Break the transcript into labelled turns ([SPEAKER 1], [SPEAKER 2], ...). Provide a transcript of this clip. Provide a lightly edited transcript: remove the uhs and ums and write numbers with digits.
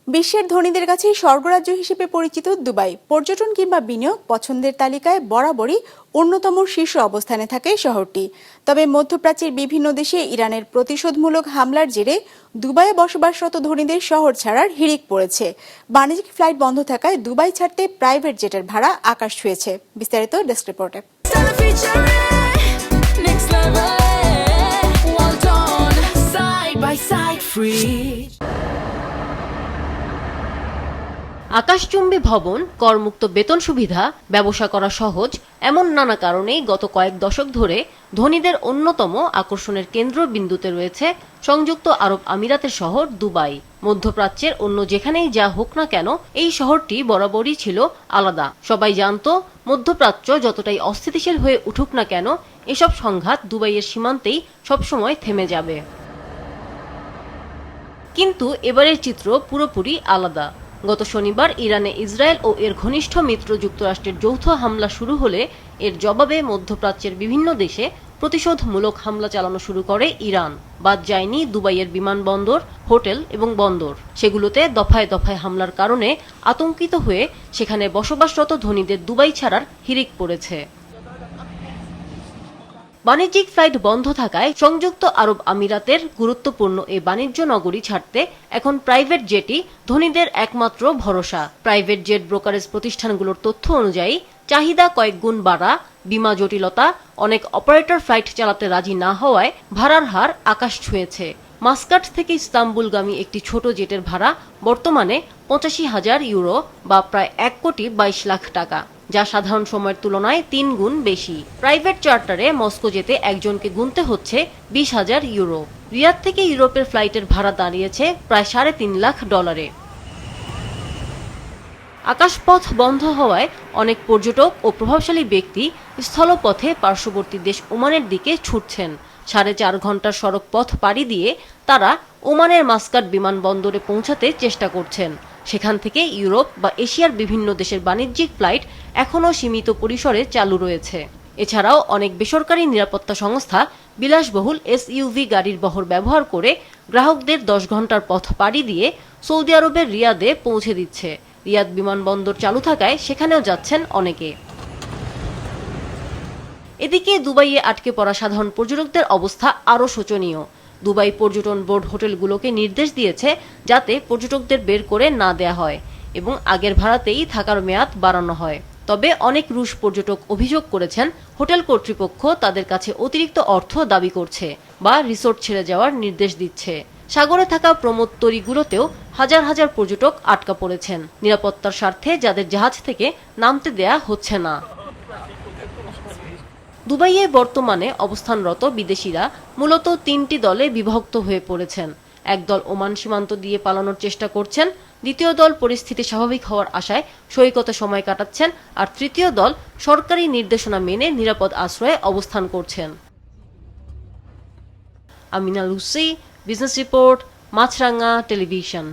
[SPEAKER 1] বিশ্বের ধনীদের কাছে স্বর্গরাজ্য হিসেবে পরিচিত দুবাই পর্যটন কিংবা বিনিয়োগ পছন্দের তালিকায় বরাবরই অন্যতম শীর্ষ অবস্থানে থাকে শহরটি। তবে মধ্যপ্রাচ্যের বিভিন্ন দেশে ইরানের প্রতিশোধমূলক হামলার জেরে দুবাইয়ে বসবাসরত ধনীদের শহর ছাড়ার হিড়িক পড়েছে। বাণিজ্যিক ফ্লাইট বন্ধ থাকায় দুবাই ছাড়তে প্রাইভেট জেটের ভাড়া আকাশ ছুঁয়েছে। বিস্তারিত ডেস্ক রিপোর্টে।
[SPEAKER 2] আকাশচুম্বী ভবন, করমুক্ত বেতন সুবিধা, ব্যবসা করা সহজ, এমন নানা কারণেই গত কয়েক দশক ধরে ধনীদের অন্যতম আকর্ষণের কেন্দ্রবিন্দুতে রয়েছে সংযুক্ত আরব আমিরাতের শহর দুবাই। মধ্যপ্রাচ্যের অন্য যেখানেই যা হোক না কেন, এই শহরটি বরাবরই ছিল আলাদা। সবাই জানত, মধ্যপ্রাচ্য যতটাই অস্থিতিশীল হয়ে উঠুক না কেন, এসব সংঘাত দুবাইয়ের সীমান্তেই সবসময় থেমে যাবে। কিন্তু এবারের চিত্র পুরোপুরি আলাদা। গত শনিবার ইরানে ইসরায়েল ও এর ঘনিষ্ঠ মিত্র যুক্তরাষ্ট্রের যৌথ হামলা শুরু হলে এর জবাবে মধ্যপ্রাচ্যের বিভিন্ন দেশে প্রতিশোধমূলক হামলা চালানো শুরু করে ইরান। বাদ যায়নি দুবাইয়ের বিমানবন্দর, হোটেল এবং বন্দর। সেগুলোতে দফায় দফায় হামলার কারণে আতঙ্কিত হয়ে সেখানে বসবাসরত ধনীদের দুবাই ছাড়ার হিড়িক পড়েছে। বাণিজ্যিক ফ্লাইট বন্ধ থাকায় সংযুক্ত আরব আমিরাতের গুরুত্বপূর্ণ এই বাণিজ্য নগরী ছাড়তে এখন প্রাইভেট জেটই ধনীদের একমাত্র ভরসা। প্রাইভেট জেট ব্রোকারেজ প্রতিষ্ঠানগুলোর তথ্য অনুযায়ী চাহিদা কয়েক গুণ বাড়া, বিমা জটিলতা, অনেক অপারেটর ফ্লাইট চালাতে রাজি না হওয়ায় ভাড়ার হার আকাশ ছুঁয়েছে। মাস্কাট থেকে ইস্তাম্বুলগামী একটি ছোট জেটের ভাড়া বর্তমানে ৮৫,০০০ ইউরো বা প্রায় ১,২২,০০,০০০ টাকা, যা সাধারণ সময়ের তুলনায় ৩ গুণ বেশি। প্রাইভেট চার্টারে মস্কো যেতে একজনকে গুনতে হচ্ছে ২০,০০০ ইউরো। রিয়াদ থেকে ইউরোপের ফ্লাইটের ভাড়া দাঁড়িয়েছে প্রায় $৩.৫ লাখ। আকাশপথ বন্ধ হওয়ায় অনেক পর্যটক ও প্রভাবশালী ব্যক্তি স্থলপথে পার্শ্ববর্তী দেশ ওমানের দিকে ছুটছেন। ৪.৫ ঘন্টার সড়ক পথ পাড়ি দিয়ে তারা ওমানের মাস্কাট বিমানবন্দরে পৌঁছাতে চেষ্টা করছেন। সেখান থেকে ইউরোপ বা এশিয়ার বিভিন্ন দেশের বাণিজ্যিক ফ্লাইট এখনও সীমিত পরিসরে চালু রয়েছে। এছাড়াও অনেক বেসরকারি নিরাপত্তা সংস্থা বিলাসবহুল SUV গাড়ির বহর ব্যবহার করে গ্রাহকদের ১০ ঘন্টার পথ পাড়ি দিয়ে সৌদি আরবের রিয়াদে পৌঁছে দিচ্ছে। রিয়াদ বিমানবন্দর চালু থাকায় সেখানেও যাচ্ছেন অনেকে। এদিকে দুবাইয়ে আটকে পড়া সাধারণ পর্যটকদের অবস্থা আরও শোচনীয়। দুবাই পর্যটন বোর্ড হোটেলগুলোকে নির্দেশ দিয়েছে যাতে পর্যটকদের বের করে না দেয়া হয় এবং আগের ভাড়াতেই থাকার মেয়াদ বাড়ানো হয়। তবে অনেক রুশ পর্যটক অভিযোগ করেছেন হোটেল কর্তৃপক্ষ তাদের কাছে অতিরিক্ত অর্থ দাবি করছে বা রিসোর্ট ছেড়ে যাওয়ার নির্দেশ দিচ্ছে। সাগরে থাকা প্রমোদতরীগুলোতেও হাজার হাজার পর্যটক আটকা পড়েছেন। নিরাপত্তার স্বার্থে যাদের জাহাজ থেকে নামতে দেয়া হচ্ছে না। দুবাইয়ে বর্তমানে অবস্থানরত বিদেশিরা মূলত ৩টি দলে বিভক্ত হয়ে পড়েছেন। এক দল ওমান সীমান্ত দিয়ে পালানোর চেষ্টা করছেন, দ্বিতীয় দল পরিস্থিতি স্বাভাবিক হওয়ার আশায় সৈকতে সময় কাটাচ্ছেন, আর তৃতীয় দল সরকারি নির্দেশনা মেনে নিরাপদ আশ্রয়ে অবস্থান করছেন। আমিনা লুসি, বিজনেস রিপোর্ট, মাছরাঙা টেলিভিশন।